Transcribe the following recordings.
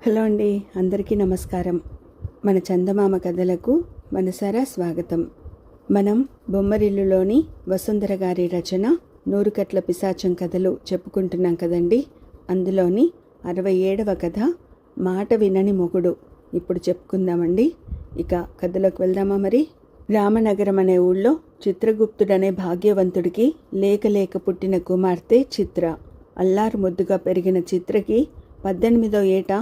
Hello అండి, అందరికీ నమస్కారం. మన చందమామ కథలకు మనసారా స్వాగతం. మనం బొమ్మరిల్లులోని వసుంధర గారి రచన నూరుకట్ల పిశాచం కథలు చెప్పుకుంటున్నాం కదండి. అందులోని 67వ కథ మాట వినని మొగుడు ఇప్పుడు చెప్పుకుందామండి. ఇక కథలోకి వెళ్దామా మరి. రామనగరం అనే ఊళ్ళో చిత్రగుప్తుడనే భాగ్యవంతుడికి లేక పుట్టిన కుమార్తె చిత్ర. అల్లారు ముద్దుగా పెరిగిన చిత్రకి 18వ ఏట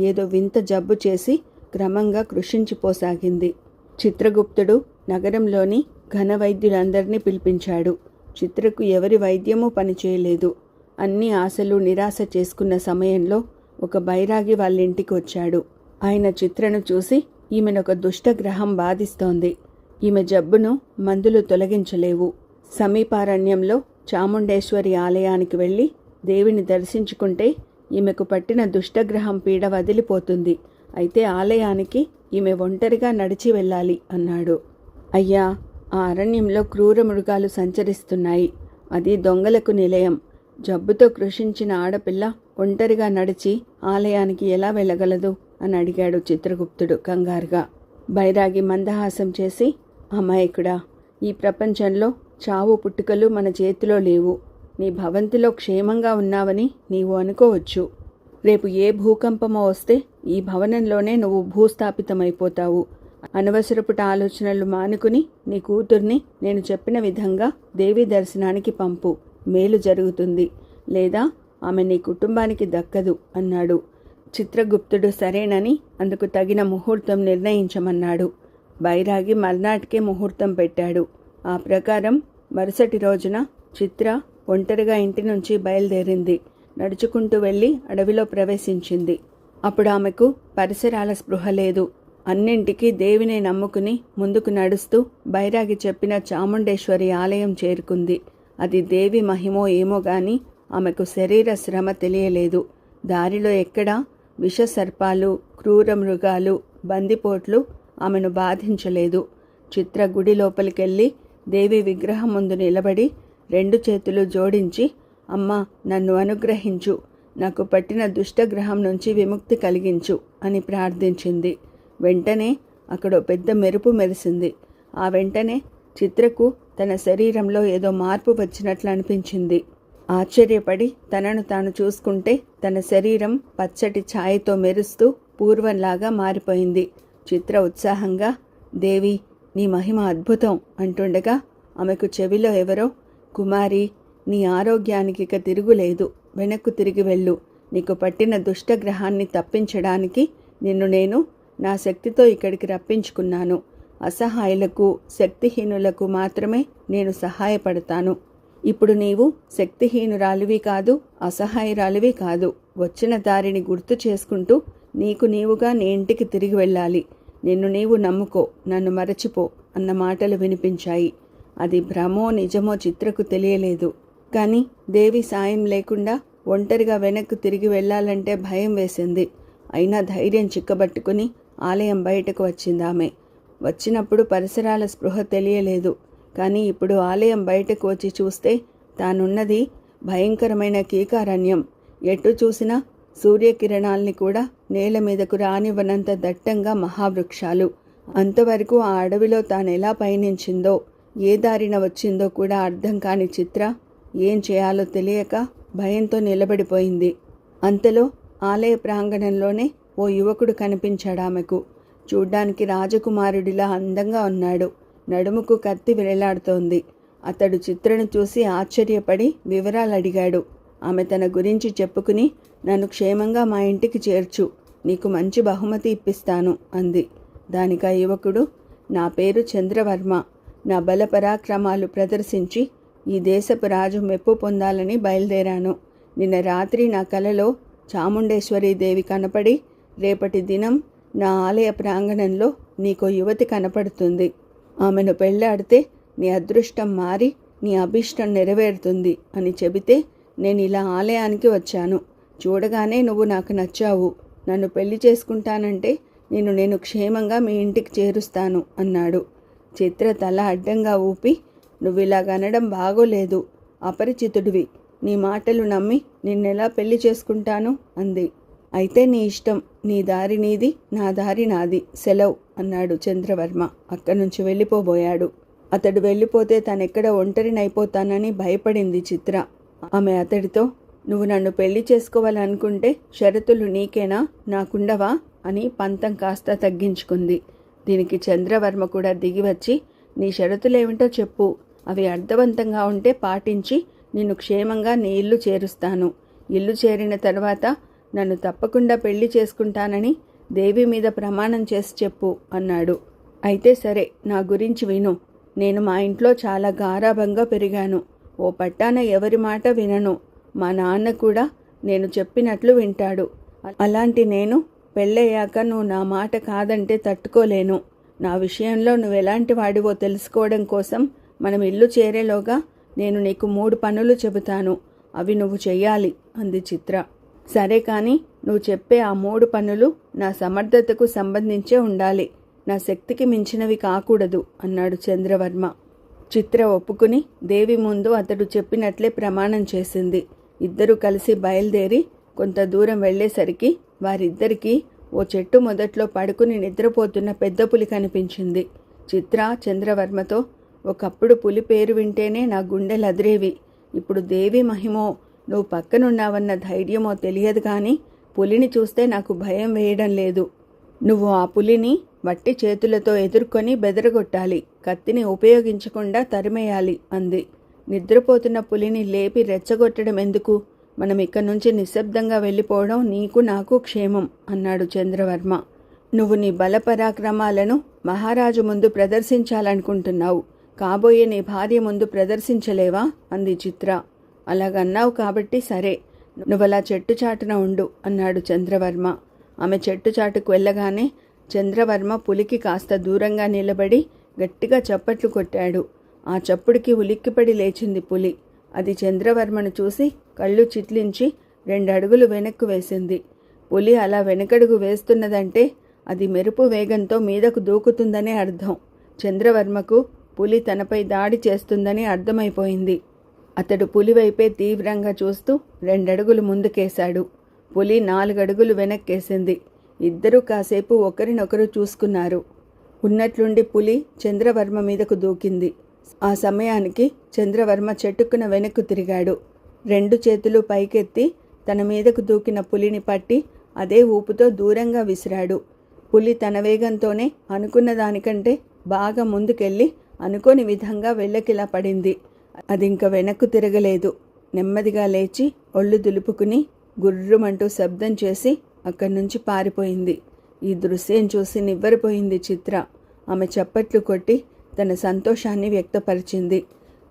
ఏదో వింత జబ్బు చేసి క్రమంగా కృషించిపోసాగింది. చిత్రగుప్తుడు నగరంలోని ఘన వైద్యులందరినీ పిలిపించాడు. చిత్రకు ఎవరి వైద్యమూ పనిచేయలేదు. అన్ని ఆశలు నిరాశ చేసుకున్న సమయంలో ఒక బైరాగి వాళ్ళ ఇంటికి వచ్చాడు. ఆయన చిత్రను చూసి, ఈమెనొక దుష్టగ్రహం బాధిస్తోంది. ఈమె జబ్బును మందులు తొలగించలేవు. సమీపారణ్యంలో చాముండేశ్వరి ఆలయానికి వెళ్ళి దేవిని దర్శించుకుంటే ఈమెకు పట్టిన దుష్టగ్రహం పీడ వదిలిపోతుంది. అయితే ఆలయానికి ఈమె ఒంటరిగా నడిచి వెళ్ళాలి అన్నాడు. అయ్యా, ఆ అరణ్యంలో క్రూర మృగాలు సంచరిస్తున్నాయి. అది దొంగలకు నిలయం. జబ్బుతో కృషించిన ఆడపిల్ల ఒంటరిగా నడిచి ఆలయానికి ఎలా వెళ్ళగలదు అని అడిగాడు చిత్రగుప్తుడు కంగారుగా. బైరాగి మందహాసం చేసి, అమాయకుడా, ఈ ప్రపంచంలో చావు పుట్టుకలు మన చేతిలో లేవు. నీ భవంతిలో క్షేమంగా ఉన్నావని నీవు అనుకోవచ్చు. రేపు ఏ భూకంపమో వస్తే ఈ భవనంలోనే నువ్వు భూస్థాపితమైపోతావు. అనవసరపుట ఆలోచనలు మానుకుని నీ కూతుర్ని నేను చెప్పిన విధంగా దేవీ దర్శనానికి పంపు. మేలు జరుగుతుంది. లేదా ఆమె నీ కుటుంబానికి దక్కదు అన్నాడు. చిత్రగుప్తుడు సరేనని అందుకు తగిన ముహూర్తం నిర్ణయించమన్నాడు. బైరాగి మర్నాటికే ముహూర్తం పెట్టాడు. ఆ ప్రకారం మరుసటి రోజున చిత్ర ఒంటరిగా ఇంటి నుంచి బయలుదేరింది. నడుచుకుంటూ వెళ్ళి అడవిలో ప్రవేశించింది. అప్పుడు ఆమెకు పరిసరాల స్పృహ లేదు. అన్నింటికీ దేవినే నమ్ముకుని ముందుకు నడుస్తూ బైరాగి చెప్పిన చాముండేశ్వరి ఆలయం చేరుకుంది. అది దేవి మహిమో ఏమో గాని ఆమెకు శరీర శ్రమ తెలియలేదు. దారిలో ఎక్కడా విషసర్పాలు, క్రూర మృగాలు, బందిపోట్లు ఆమెను బాధించలేదు. చిత్ర గుడి లోపలికెళ్ళి దేవి విగ్రహం ముందు నిలబడి 2 చేతులు జోడించి, అమ్మా, నన్ను అనుగ్రహించు, నాకు పట్టిన దుష్టగ్రహం నుంచి విముక్తి కలిగించు అని ప్రార్థించింది. వెంటనే అక్కడ పెద్ద మెరుపు మెరిసింది. ఆ వెంటనే చిత్రకు తన శరీరంలో ఏదో మార్పు వచ్చినట్లు అనిపించింది. ఆశ్చర్యపడి తనను తాను చూసుకుంటే తన శరీరం పచ్చటి ఛాయతో మెరుస్తూ పూర్వంలాగా మారిపోయింది. చిత్ర ఉత్సాహంగా, దేవి, నీ మహిమ అద్భుతం అంటుండగా ఆమెకు చెవిలో ఎవరో, కుమారి, నీ ఆరోగ్యానికి ఇక తిరుగులేదు. వెనక్కు తిరిగి వెళ్ళు. నీకు పట్టిన దుష్టగ్రహాన్ని తప్పించడానికి నిన్ను నేను నా శక్తితో ఇక్కడికి రప్పించుకున్నాను. అసహాయులకు, శక్తిహీనులకు మాత్రమే నేను సహాయపడతాను. ఇప్పుడు నీవు శక్తిహీనురాలివి కాదు, అసహాయురాలివి కాదు. వచ్చిన దారిని గుర్తు చేసుకుంటూ నీకు నీవుగా నీ ఇంటికి తిరిగి వెళ్ళాలి. నిన్ను నీవు నమ్ముకో, నన్ను మరచిపో అన్న మాటలు వినిపించాయి. అది భ్రమో నిజమో చిత్రకు తెలియలేదు. కానీ దేవి సాయం లేకుండా ఒంటరిగా వెనక్కు తిరిగి వెళ్ళాలంటే భయం వేసింది. అయినా ధైర్యం చిక్కబట్టుకుని ఆలయం బయటకు వచ్చింది ఆమె. వచ్చినప్పుడు పరిసరాల స్పృహ తెలియలేదు. కానీ ఇప్పుడు ఆలయం బయటకు వచ్చి చూస్తే తానున్నది భయంకరమైన కీకారణ్యం. ఎటు చూసినా సూర్యకిరణాల్ని కూడా నేల మీదకు రానివ్వనంత దట్టంగా మహావృక్షాలు. అంతవరకు ఆ అడవిలో తానెలా పయనించిందో, ఏ దారిన వచ్చిందో కూడా అర్థం కాని చిత్ర ఏం చేయాలో తెలియక భయంతో నిలబడిపోయింది. అంతలో ఆలయ ప్రాంగణంలోనే ఓ యువకుడు కనిపించాడు ఆమెకు. చూడ్డానికి రాజకుమారుడిలా అందంగా ఉన్నాడు. నడుముకు కత్తి వేలాడుతోంది. అతడు చిత్రను చూసి ఆశ్చర్యపడి వివరాలు అడిగాడు. ఆమె తన గురించి చెప్పుకుని, నన్ను క్షేమంగా మా ఇంటికి చేర్చు, నీకు మంచి బహుమతి ఇప్పిస్తాను అంది. దానికి ఆ యువకుడు, నా పేరు చంద్రవర్మ. నా బలపరాక్రమాలు ప్రదర్శించి ఈ దేశపు రాజు మెప్పు పొందాలని బయలుదేరాను. నిన్న రాత్రి నా కలలో చాముండేశ్వరి దేవి కనపడి, రేపటి దినం నా ఆలయ ప్రాంగణంలో నీకో యువతి కనపడుతుంది. ఆమెను పెళ్లాడితే నీ అదృష్టం మారి నీ అభీష్టం నెరవేరుతుంది అని చెబితే నేను ఇలా ఆలయానికి వచ్చాను. చూడగానే నువ్వు నాకు నచ్చావు. నన్ను పెళ్లి చేసుకుంటానంటే నేను క్షేమంగా మీ ఇంటికి చేరుస్తాను అన్నాడు. చిత్ర తల అడ్డంగా ఊపి, నువ్విలాగనడం బాగోలేదు. అపరిచితుడివి. నీ మాటలు నమ్మి నిన్నెలా పెళ్లి చేసుకుంటాను అంది. అయితే నీ ఇష్టం, నీ దారి నీది, నా దారి నాది, సెలవు అన్నాడు చంద్రవర్మ. అక్కడి నుంచి వెళ్ళిపోబోయాడు. అతడు వెళ్ళిపోతే తనెక్కడ ఒంటరినైపోతానని భయపడింది చిత్ర. ఆమె అతడితో, నువ్వు నన్ను పెళ్లి చేసుకోవాలనుకుంటే షరతులు నీకేనా, నాకుండవా అని పంతం కాస్త తగ్గించుకుంది. దీనికి చంద్రవర్మ కూడా దిగివచ్చి, నీ షరతులేమిటో చెప్పు, అవి అర్థవంతంగా ఉంటే పాటించి నిన్ను క్షేమంగా నీ ఇల్లు చేరుస్తాను. ఇల్లు చేరిన తర్వాత నన్ను తప్పకుండా పెళ్లి చేసుకుంటానని దేవి మీద ప్రమాణం చేసి చెప్పు అన్నాడు. అయితే సరే, నా గురించి విను. నేను మా ఇంట్లో చాలా గారాబంగా పెరిగాను. ఓ పట్టాన ఎవరి మాట వినను. మా నాన్న కూడా నేను చెప్పినట్లు వింటాడు. అలాంటి నేను పెళ్ళయ్యాక నువ్వు నా మాట కాదంటే తట్టుకోలేను. నా విషయంలో నువ్వెలాంటి వాడివో తెలుసుకోవడం కోసం మనం ఇల్లు చేరేలోగా నేను నీకు 3 పనులు చెబుతాను. అవి నువ్వు చెయ్యాలి అంది చిత్ర. సరే, కానీ నువ్వు చెప్పే ఆ 3 పనులు నా సమర్థతకు సంబంధించే ఉండాలి. నా శక్తికి మించినవి కాకూడదు అన్నాడు చంద్రవర్మ. చిత్ర ఒప్పుకుని దేవి ముందు అతడు చెప్పినట్లే ప్రమాణం చేసింది. ఇద్దరూ కలిసి బయలుదేరి కొంత దూరం వెళ్లేసరికి వారిద్దరికీ ఓ చెట్టు మొదట్లో పడుకుని నిద్రపోతున్న పెద్ద పులి కనిపించింది. చిత్ర చంద్రవర్మతో, ఒకప్పుడు పులి పేరు వింటేనే నా గుండెలు అదిరేవి. ఇప్పుడు దేవి మహిమో నువ్వు పక్కనున్నావన్న ధైర్యమో తెలియదు కానీ పులిని చూస్తే నాకు భయం వేయడం లేదు. నువ్వు ఆ పులిని వట్టి చేతులతో ఎదుర్కొని బెదరగొట్టాలి, కత్తిని ఉపయోగించకుండా తరిమేయాలి అంది. నిద్రపోతున్న పులిని లేపి రెచ్చగొట్టడం ఎందుకు? మనం ఇక్కడి నుంచి నిశ్శబ్దంగా వెళ్ళిపోవడం నీకు నాకు క్షేమం అన్నాడు చంద్రవర్మ. నువ్వు నీ బలపరాక్రమాలను మహారాజు ముందు ప్రదర్శించాలనుకుంటున్నావు. కాబోయే నీ భార్య ముందు ప్రదర్శించలేవా అంది చిత్ర. అలాగన్నావు కాబట్టి సరే, నువ్వలా చెట్టు చాటున ఉండు అన్నాడు చంద్రవర్మ. ఆమె చెట్టు చాటుకు వెళ్ళగానే చంద్రవర్మ పులికి కాస్త దూరంగా నిలబడి గట్టిగా చప్పట్లు కొట్టాడు. ఆ చప్పుడికి ఉలిక్కిపడి లేచింది పులి. అది చంద్రవర్మను చూసి కళ్ళు చిట్లించి 2 అడుగులు వెనక్కు వేసింది. పులి అలా వెనకడుగు వేస్తున్నదంటే అది మెరుపు వేగంతో మీదకు దూకుతుందనే అర్థం. చంద్రవర్మకు పులి తనపై దాడి చేస్తుందని అర్థమైపోయింది. అతడు పులివైపే తీవ్రంగా చూస్తూ 2 అడుగులు ముందుకేశాడు. పులి 4 అడుగులు వెనక్కేసింది. ఇద్దరూ కాసేపు ఒకరినొకరు చూసుకున్నారు. ఉన్నట్లుండి పులి చంద్రవర్మ మీదకు దూకింది. ఆ సమయానికి చంద్రవర్మ చెట్టుకున వెనక్కు తిరిగాడు. 2 చేతులు పైకెత్తి తన మీదకు దూకిన పులిని పట్టి అదే ఊపుతో దూరంగా విసిరాడు. పులి తన వేగంతోనే అనుకున్న దానికంటే బాగా ముందుకెళ్ళి అనుకోని విధంగా వెళ్ళకిలా పడింది. అదింక వెనక్కు తిరగలేదు. నెమ్మదిగా లేచి ఒళ్ళు దులుపుకుని గుర్రుమంటూ శబ్దం చేసి అక్కడి నుంచి పారిపోయింది. ఈ దృశ్యం చూసి నివ్వెరపోయింది చిత్ర. ఆమె చప్పట్లు కొట్టి తన సంతోషాన్ని వ్యక్తపరిచింది.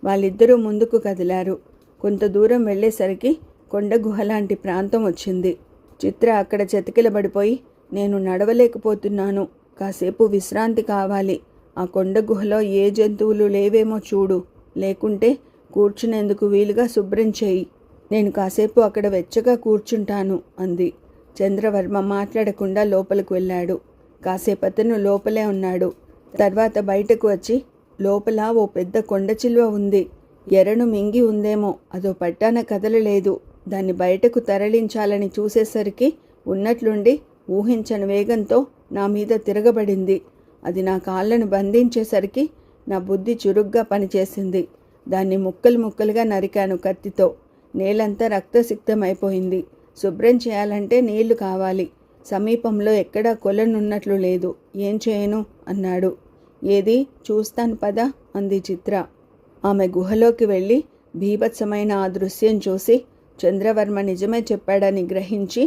వాళ్ళిద్దరూ ముందుకు కదిలారు. కొంత దూరం వెళ్ళేసరికి కొండ గుహలాంటి ప్రాంతం వచ్చింది. చిత్ర అక్కడ చతికిలబడిపోయి, నేను నడవలేకపోతున్నాను, కాసేపు విశ్రాంతి కావాలి. ఆ కొండ గుహలో ఏ జంతువులు లేవేమో చూడు, లేకుంటే కూర్చునేందుకు వీలుగా శుభ్రం చేయి. నేను కాసేపు అక్కడ వెచ్చగా కూర్చుంటాను అంది. చంద్రవర్మ మాట్లాడకుండా లోపలికి వెళ్ళాడు. కాసేపతను లోపలే ఉన్నాడు. తర్వాత బయటకు వచ్చి, లోపల ఓ పెద్ద కొండ చిలువ ఉంది. ఎరను మింగి ఉందేమో, అదో పట్టాన కదలలేదు. దాన్ని బయటకు తరలించాలని చూసేసరికి ఉన్నట్లుండి ఊహించని వేగంతో నా మీద తిరగబడింది. అది నా కాళ్ళను బంధించేసరికి నా బుద్ధి చురుగ్గా పనిచేసింది. దాన్ని ముక్కలు ముక్కలుగా నరికాను కత్తితో. నేలంతా రక్తసిక్తమైపోయింది. శుభ్రం చేయాలంటే నీళ్లు కావాలి. సమీపంలో ఎక్కడా కొలనున్నట్లు లేదు. ఏం చేయను అన్నాడు. ఏది చూస్తాను పద అంది చిత్ర. ఆమె గుహలోకి వెళ్ళి బీభత్సమైన ఆ దృశ్యం చూసి చంద్రవర్మ నిజమే చెప్పాడని గ్రహించి,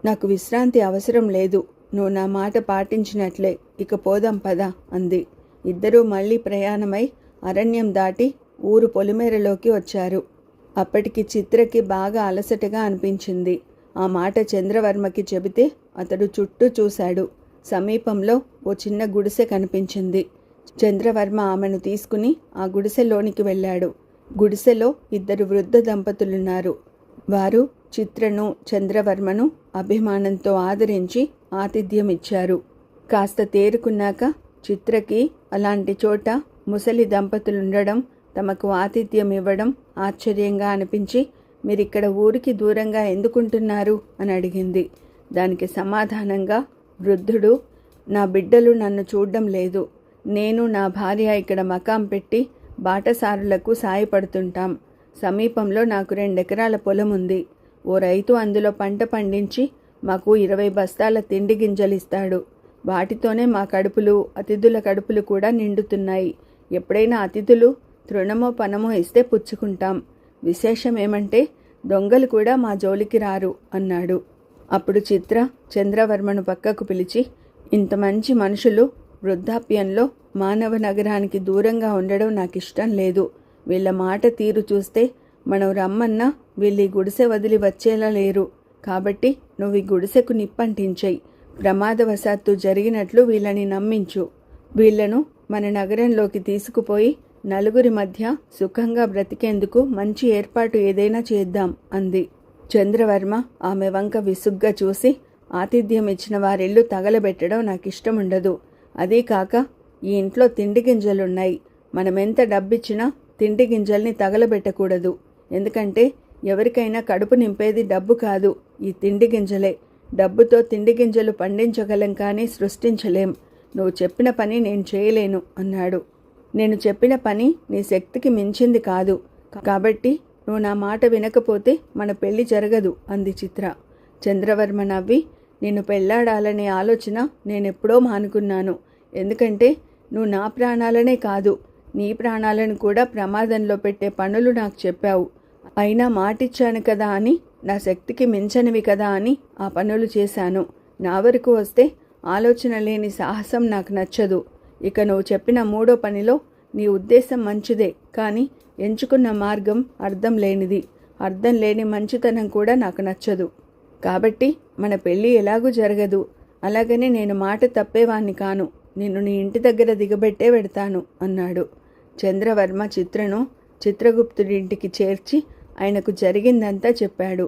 నాకు విశ్రాంతి అవసరం లేదు, నువ్వు నా మాట పాటించినట్లే, ఇక పోదాం పద అంది. ఇద్దరూ మళ్ళీ ప్రయాణమై అరణ్యం దాటి ఊరు పొలిమేరలోకి వచ్చారు. అప్పటికి చిత్రకి బాగా అలసటగా అనిపించింది. ఆ మాట చంద్రవర్మకి చెబితే అతడు చుట్టూ చూశాడు. సమీపంలో ఓ చిన్న గుడిసె కనిపించింది. చంద్రవర్మ ఆమెను తీసుకుని ఆ గుడిసెలోనికి వెళ్ళాడు. గుడిసెలో 2 వృద్ధ దంపతులున్నారు. వారు చిత్రను చంద్రవర్మను అభిమానంతో ఆదరించి ఆతిథ్యం ఇచ్చారు. కాస్త తేరుకున్నాక చిత్రకి అలాంటి చోట ముసలి దంపతులుండడం, తమకు ఆతిథ్యం ఇవ్వడం ఆశ్చర్యంగా అనిపించి, మీరిక్కడ ఊరికి దూరంగా ఎందుకుంటున్నారు అని అడిగింది. దానికి సమాధానంగా వృద్ధుడు, నా బిడ్డలు నన్ను చూడడం లేదు. నేను నా భార్య ఇక్కడ మకాం పెట్టి బాటసారులకు సాయపడుతుంటాం. సమీపంలో నాకు 2 ఎకరాల పొలం ఉంది. ఓ రైతు అందులో పంట పండించి మాకు 20 బస్తాల తిండి గింజలిస్తాడు. వాటితోనే మా కడుపులు, అతిథుల కడుపులు కూడా నిండుతున్నాయి. ఎప్పుడైనా అతిథులు తృణమో పనమో ఇస్తే పుచ్చుకుంటాం. విశేషం ఏమంటే దొంగలు కూడా మా జోలికి రారు అన్నాడు. అప్పుడు చిత్ర చంద్రవర్మను పక్కకు పిలిచి, ఇంత మంచి మనుషులు వృద్ధాప్యంలో మానవ నగరానికి దూరంగా ఉండడం నాకు ఇష్టం లేదు. వీళ్ళ మాట తీరు చూస్తే మనం రమ్మన్నా వీళ్ళీ గుడిసె వదిలి వచ్చేలా లేరు. కాబట్టి నువ్వు ఈ గుడిసెకు నిప్పంటించేయి. ప్రమాదవశాత్తు జరిగినట్లు వీళ్ళని నమ్మించు. వీళ్లను మన నగరంలోకి తీసుకుపోయి నలుగురి మధ్య సుఖంగా బ్రతికేందుకు మంచి ఏర్పాటు ఏదైనా చేద్దాం అంది. చంద్రవర్మ ఆమె వంక విసుగ్గా చూసి, ఆతిథ్యం ఇచ్చిన వారిల్లు తగలబెట్టడం నాకు ఇష్టముండదు. అదీ కాక ఈ ఇంట్లో తిండి గింజలున్నాయి. మనమెంత డబ్బిచ్చినా తిండి గింజల్ని తగలబెట్టకూడదు. ఎందుకంటే ఎవరికైనా కడుపు నింపేది డబ్బు కాదు, ఈ తిండి గింజలే. డబ్బుతో తిండి గింజలు పండించగలం కానీ సృష్టించలేం. నువ్వు చెప్పిన పని నేను చేయలేను అన్నాడు. నేను చెప్పిన పని నీ శక్తికి మించింది కాదు. కాబట్టి నువ్వు నా మాట వినకపోతే మన పెళ్లి జరగదు అంది చిత్ర. చంద్రవర్మ నవ్వి, నిన్ను పెళ్లాడాలనే ఆలోచన నేనెప్పుడో మానుకున్నాను. ఎందుకంటే నువ్వు నా ప్రాణాలనే కాదు, నీ ప్రాణాలను కూడా ప్రమాదంలో పెట్టే పనులు నాకు చెప్పావు. అయినా మాటిచ్చాను కదా అని, నా శక్తికి మించనివి కదా అని ఆ పనులు చేశాను. నా వరకు వస్తే ఆలోచన లేని సాహసం నాకు నచ్చదు. ఇక నువ్వు చెప్పిన 3వ పనిలో నీ ఉద్దేశం మంచిదే, కానీ ఎంచుకున్న మార్గం అర్థం లేనిది. అర్థం లేని మంచితనం కూడా నాకు నచ్చదు. కాబట్టి మన పెళ్ళి ఎలాగూ జరగదు. అలాగని నేను మాట తప్పేవాణ్ణి కాను. నిన్ను నీ ఇంటి దగ్గర దిగబెట్టే పెడతాను అన్నాడు. చంద్రవర్మ చిత్రను చిత్రగుప్తుడింటికి చేర్చి ఆయనకు జరిగిందంతా చెప్పాడు.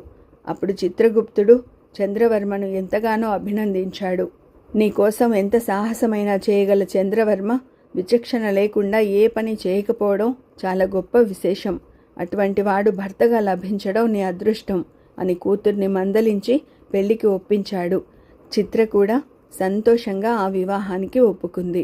అప్పుడు చిత్రగుప్తుడు చంద్రవర్మను ఎంతగానో అభినందించాడు. నీకోసం ఎంత సాహసమైనా చేయగల చంద్రవర్మ విచక్షణ లేకుండా ఏ పని చేయకపోవడం చాలా గొప్ప విశేషం. అటువంటి వాడు భర్తగా లభించడం నీ అదృష్టం అని కూతుర్ని మందలించి పెళ్లికి ఒప్పించాడు. చిత్ర కూడా సంతోషంగా ఆ వివాహానికి ఒప్పుకుంది.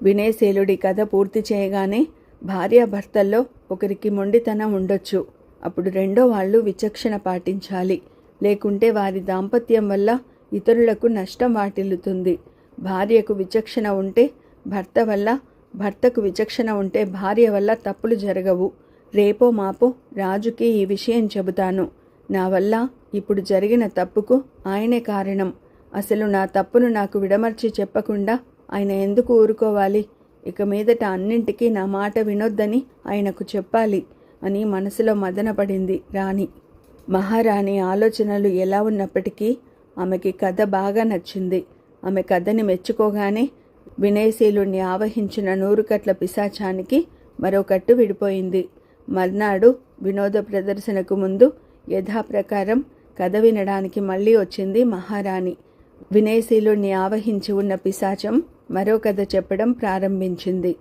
వినయశీలుడి కథ పూర్తి చేయగానే భార్యాభర్తల్లో ఒకరికి మొండితనం ఉండొచ్చు. అప్పుడు రెండో వాళ్ళు విచక్షణ పాటించాలి. లేకుంటే వారి దాంపత్యం వల్ల ఇతరులకు నష్టం వాటిల్లుతుంది. భార్యకు విచక్షణ ఉంటే భర్త వల్ల, భర్తకు విచక్షణ ఉంటే భార్య వల్ల తప్పులు జరగవు. రేపో మాపో రాజుకి ఈ విషయం చెబుతాను. నా వల్ల ఇప్పుడు జరిగిన తప్పుకు ఆయనే కారణం. అసలు నా తప్పును నాకు విడమర్చి చెప్పకుండా ఆయన ఎందుకు ఊరుకోవాలి? ఇక మీదట అన్నింటికీ నా మాట వినొద్దని ఆయనకు చెప్పాలి అని మనసులో మదనపడింది రాణి. మహారాణి ఆలోచనలు ఎలా ఉన్నప్పటికీ ఆమెకి కథ బాగా నచ్చింది. ఆమె కథని మెచ్చుకోగానే వినయశీలుణ్ణి ఆవహించిన 100 కట్ల పిశాచానికి మరో కట్టు విడిపోయింది. మర్నాడు వినోద ప్రదర్శనకు ముందు యథాప్రకారం కథ వినడానికి మళ్ళీ వచ్చింది మహారాణి. వినయశీలుణ్ణి ఆవహించి ఉన్న పిశాచం మరో కథ చెప్పడం ప్రారంభించింది.